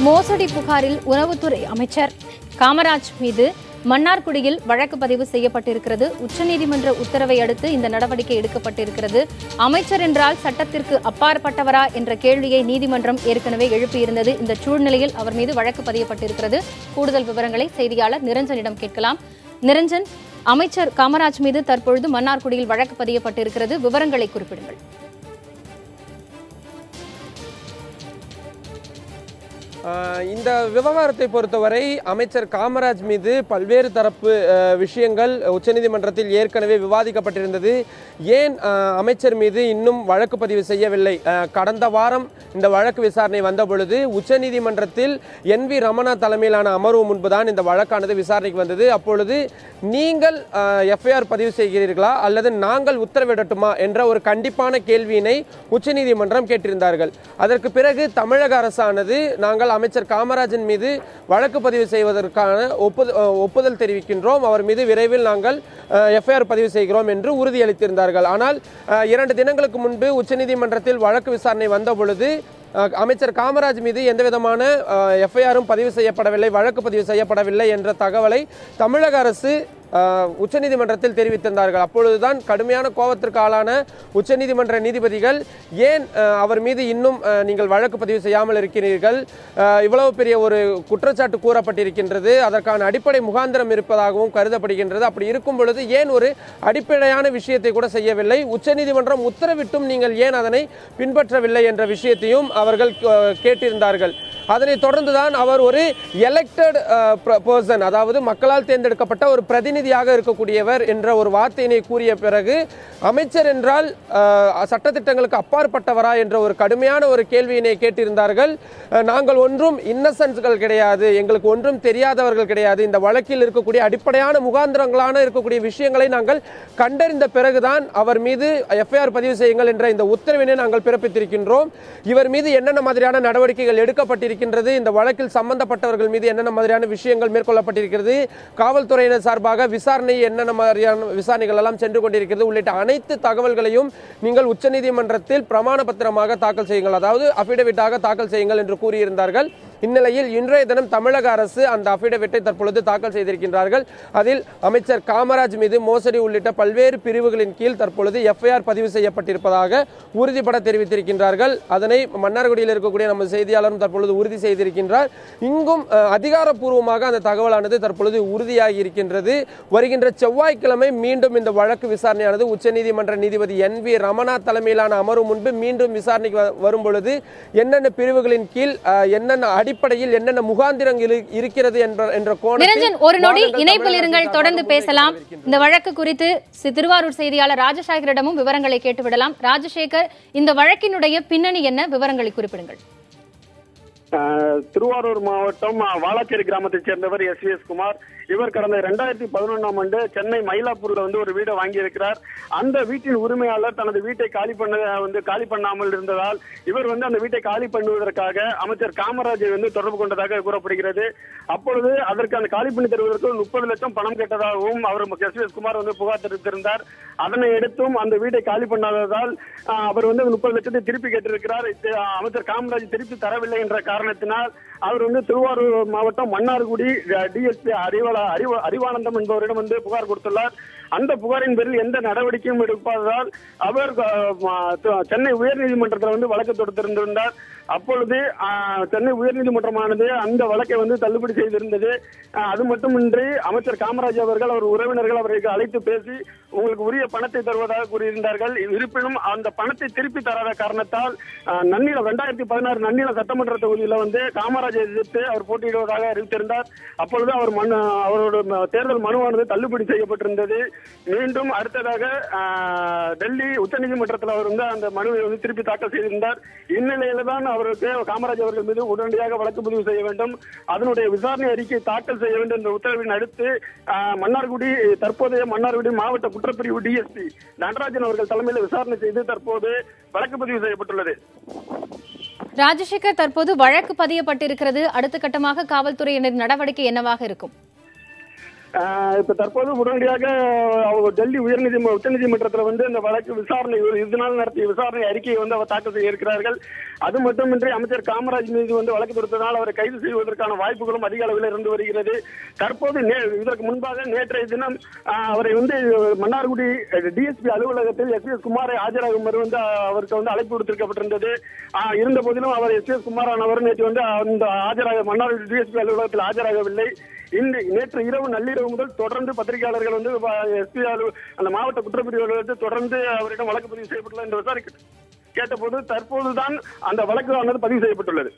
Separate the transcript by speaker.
Speaker 1: மோசடி புகாரில் உணவுத்துறை அமைச்சர் காமராஜ் மீது மன்னார்குடியில் வழக்கு பதிவு செய்யப்பட்டிருக்கிறது. உச்சநீதிமன்ற உத்தரவை அடுத்து இந்த நடவடிக்கை எடுக்கப்பட்டிருக்கிறது. அமைச்சர் என்றால் சட்டத்திற்கு அப்பாற்பட்டவரா என்ற கேள்வியை நீதிமன்றம் ஏற்கனவே எழுப்பியிருந்தது. இந்த சூழ்நிலையில் அவர் மீது வழக்கு பதியப்பட்டிருக்கிறது. கூடுதல் விவரங்களை செய்தியாளர் நிரஞ்சனிடம் கேட்கலாம். நிரஞ்சன், அமைச்சர் காமராஜ் மீது தற்பொழுது மன்னார்குடியில் வழக்கு பதியப்பட்டிருக்கிறது. விவரங்களை குறிப்பிடுங்கள்.
Speaker 2: இந்த விவகாரத்தை பொறுத்தவரை அமைச்சர் காமராஜ் மீது பல்வேறு தரப்பு விஷயங்கள் உச்சநீதிமன்றத்தில் ஏற்கனவே விவாதிக்கப்பட்டிருந்தது. ஏன் அமைச்சர் மீது இன்னும் வழக்கு பதிவு செய்யவில்லை? கடந்த வாரம் இந்த வழக்கு விசாரணை வந்த பொழுது உச்சநீதிமன்றத்தில் NV ரமணா தலைமையிலான அமர்வு முன்புதான் இந்த வழக்கானது விசாரணைக்கு வந்தது. அப்பொழுது நீங்கள் FIR பதிவு செய்கிறீர்களா அல்லது நாங்கள் உத்தரவிடட்டுமா என்ற ஒரு கண்டிப்பான கேள்வியினை உச்சநீதிமன்றம் கேட்டிருந்தார்கள். அதற்கு பிறகு தமிழக அரசானது நாங்கள் அமைச்சர் காமராஜன் மீது வழக்கு பதிவு செய்வதற்கான ஒப்புதல் தெரிவிக்கின்றோம், அவர் மீது விரைவில் நாங்கள் FIR பதிவு செய்கிறோம் என்று உறுதியளித்திருந்தார்கள். ஆனால் 2 தினங்களுக்கு முன்பு உச்சநீதிமன்றத்தில் வழக்கு விசாரணை வந்த பொழுது அமைச்சர் காமராஜ் மீது எந்தவிதமான FIR-ம் பதிவு செய்யப்படவில்லை, வழக்கு பதிவு செய்யப்படவில்லை என்ற தகவலை தமிழக அரசு உச்சநீதிமன்றத்தில் தெரிவித்திருந்தார்கள். அப்பொழுதுதான் கடுமையான கோபத்திற்கு ஆளான உச்சநீதிமன்ற நீதிபதிகள் ஏன் அவர் மீது இன்னும் நீங்கள் வழக்கு பதிவு செய்யாமல் இருக்கிறீர்கள், இவ்வளவு பெரிய ஒரு குற்றச்சாட்டு கூறப்பட்டிருக்கின்றது, அதற்கான அடிப்படை முகாந்திரம் இருப்பதாகவும் கருதப்படுகின்றது, அப்படி இருக்கும் பொழுது ஏன் ஒரு அடிப்படையான விஷயத்தை கூட செய்யவில்லை, உச்சநீதிமன்றம் உத்தரவிட்டும் நீங்கள் ஏன் அதனை பின்பற்றவில்லை என்ற விஷயத்தையும் அவர்கள் கேட்டிருந்தார்கள். அதனை தொடர்ந்துதான் அவர் ஒரு எலெக்டட் பர்சன், அதாவது மக்களால் தேர்ந்தெடுக்கப்பட்ட ஒரு பிரதிநிதியாக இருக்கக்கூடியவர் என்ற ஒரு வார்த்தையினை கூறிய பிறகு அமைச்சர் என்றால் சட்டத்திட்டங்களுக்கு அப்பாற்பட்டவரா என்ற ஒரு கடுமையான ஒரு கேள்வியினை கேட்டிருந்தார்கள். நாங்கள் ஒன்றும் இன்னசென்ட்கள் கிடையாது, எங்களுக்கு ஒன்றும் தெரியாதவர்கள் கிடையாது, இந்த வழக்கில் இருக்கக்கூடிய அடிப்படையான முகாந்திரங்களான இருக்கக்கூடிய விஷயங்களை நாங்கள் கண்டறிந்த பிறகுதான் அவர் மீது FIR பதிவு செய்யுங்கள் என்ற இந்த உத்தரவினை நாங்கள் பிறப்பித்திருக்கின்றோம். இவர் மீது என்னென்ன மாதிரியான நடவடிக்கைகள் எடுக்கப்பட்டிருக்கின்றது, இந்த வழக்கில் சம்பந்தப்பட்டவர்கள் மீது என்னென்ன மாதிரியான விஷயங்கள் மேற்கொள்ளப்பட்டிருக்கிறது, காவல்துறையினர் சார்பாக விசாரணை என்னென்ன மாதிரியான விசாரணைகள் எல்லாம் சென்று கொண்டிருக்கிறது உள்ளிட்ட அனைத்து தகவல்களையும் நீங்கள் உச்சநீதிமன்றத்தில் பிரமாண பத்திரமாக தாக்கல் செய்யுங்கள், அதாவது அபிடவிட்டாக தாக்கல் செய்யுங்கள் என்று கூறியிருந்தார்கள். இந்நிலையில் இன்றைய தினம் தமிழக அரசு அந்த அபிடவிட்டை தற்பொழுது தாக்கல் செய்திருக்கின்றார்கள். அதில் அமைச்சர் காமராஜ் மீது மோசடி உள்ளிட்ட பல்வேறு பிரிவுகளின் கீழ் தற்பொழுது FIR பதிவு செய்யப்பட்டிருப்பதாக உறுதிபட தெரிவித்திருக்கின்றார்கள். அதனை மன்னார்குடியில் இருக்கக்கூடிய நமது செய்தியாளரும் தற்பொழுது உறுதி செய்திருக்கின்றார். இங்கும் அதிகாரப்பூர்வமாக அந்த தகவலானது தற்பொழுது உறுதியாகி இருக்கின்றது. வருகின்ற செவ்வாய்க்கிழமை மீண்டும் இந்த வழக்கு விசாரணையானது உச்சநீதிமன்ற நீதிபதி NV ரமணா தலைமையிலான அமர்வு முன்பு மீண்டும் விசாரணைக்கு வரும் பொழுது என்னென்ன பிரிவுகளின் கீழ் என்னென்ன அடிப்படையில் என்னென்ன முகாந்திரங்கள் இருக்கிறது என்ற
Speaker 1: கோணத்தில் ஒரு நொடி இணைப்பில் இருங்கள், தொடர்ந்து பேசலாம். இந்த வழக்கு குறித்து திருவாரூர் செய்தியாளர் ராஜசேகரிடமும் விவரங்களை கேட்டுவிடலாம். ராஜசேகர், இந்த வழக்கினுடைய பின்னணி என்ன, விவரங்களை குறிப்பிடுங்கள்.
Speaker 3: திருவாரூர் மாவட்டம் வாலாச்சேரி கிராமத்தைச் சேர்ந்தவர் SVS குமார். இவர் கடந்த 2011ஆம் ஆண்டு சென்னை மயிலாப்பூர்ல ஒரு வீடை வாங்கி இருக்கிறார். அந்த வீட்டின் உரிமையாளர் தனது வீட்டை காலி பண்ணாமல் இருந்ததால் இவர் அந்த வீட்டை காலி பண்ணுவதற்காக அமைச்சர் காமராஜை தொடர்பு கொண்டதாக கூறப்படுகிறது. அப்பொழுது அதற்கு அந்த காலி பண்ணி தருவதற்கு 30 லட்சம் பணம் கேட்டதாகவும் அவர் SVS குமார் புகார் தெரிவித்திருந்தார். அதனை எடுத்தும் அந்த வீட்டை காலி பண்ணாததால் அவர் 30 லட்சத்தை திருப்பி கேட்டிருக்கிறார். அமைச்சர் காமராஜ் திருப்பி தரவில்லை என்ற காரணத்தினால் அவர் திருவாரூர் மாவட்டம் மன்னார்குடி DSP அறிவானந்தம் என்பவரிடம் புகார் கொடுத்துள்ளார். அந்த புகாரின் பேரில் எந்த நடவடிக்கையும் எடுப்பதால் அவர் சென்னை உயர்நீதிமன்றத்தில் வழக்கு தொடுத்திருந்தார். அப்பொழுது சென்னை உயர்நீதிமன்றமானது அந்த வழக்கை தள்ளுபடி செய்திருந்தது. அது மட்டுமின்றி அமைச்சர் காமராஜ் அவர்கள் அவர் உறவினர்கள் அவர்களுக்கு அழைத்து பேசி உங்களுக்கு உரிய பணத்தை தருவதாக கூறியிருந்தார்கள். இருப்பினும் அந்த பணத்தை திருப்பி தராத காரணத்தால் 2016 நன்னிலம் சட்டமன்ற தொகுதியில் காமராஜை எதிர்த்து அவர் போட்டியிடுவதாக அறிவித்திருந்தார். அப்பொழுது அவரோட தேர்தல் மனுவானது தள்ளுபடி செய்யப்பட்டிருந்தது. மீண்டும் அடுத்ததாக டெல்லி உச்சநீதிமன்றத்தில் அவர் அந்த மனுவை திருப்பி தாக்கல் செய்திருந்தார். இந்நிலையில தான் அவருக்கு காமராஜ் அவர்கள் மீது உடனடியாக வழக்கு பதிவு செய்ய வேண்டும், அதனுடைய விசாரணை அறிக்கை தாக்கல் செய்ய வேண்டும் என்ற உத்தரவின் அடுத்து தற்போதைய மன்னார்குடி மாவட்ட குற்றப்பிரிவு DSP நடராஜன் அவர்கள் தலைமையில் விசாரணை செய்து தற்போது வழக்கு பதிவு செய்யப்பட்டுள்ளது.
Speaker 1: ராஜசேகர், தற்போது வழக்கு பதியப்பட்டிருக்கிறது. அடுத்த கட்டமாக காவல்துறையினர் நடவடிக்கை என்னவாக இருக்கும்?
Speaker 3: இப்ப தற்போது உடனடியாக டெல்லி உச்சநீதிமன்றத்தில் வந்து இந்த வழக்கு விசாரணை இதனால் நடத்திய விசாரணை அறிக்கையை வந்து அவர் தாக்கல் செய்ய இருக்கிறார்கள். அது மட்டுமின்றி அமைச்சர் காமராஜ் மீது வந்து வழக்கு தொடுத்ததால் அவரை கைது செய்வதற்கான வாய்ப்புகளும் அதிக அளவில் இருந்து வருகிறது. தற்போது இதற்கு முன்பாக நேற்றைய தினம் அவரை வந்து மன்னார்குடி டிஎஸ்பி அலுவலகத்தில் எஸ்விஎஸ் குமாரை ஆஜராகுமாறு வந்து அவருக்கு வந்து அழைப்பு விடுத்திருக்கப்பட்டிருந்தது. இருந்த போதிலும் அவர் எஸ்விஎஸ் குமாரானவர் நேற்று வந்து அந்த மன்னார்குடி டிஎஸ்பி அலுவலகத்தில் ஆஜராகவில்லை. நேற்று இரவு நள்ளிரவு முதல் தொடர்ந்து பத்திரிகையாளர்கள் வந்து எஸ்பி அந்த மாவட்ட குற்றப்பிரிவு அலுவலகத்தில் தொடர்ந்து அவரிடம் வழக்கு பதிவு செய்யப்பட்டுள்ள என்று விசாரிக்க கேட்டபோது தற்போதுதான் அந்த வழக்கு பதிவு செய்யப்பட்டுள்ளது.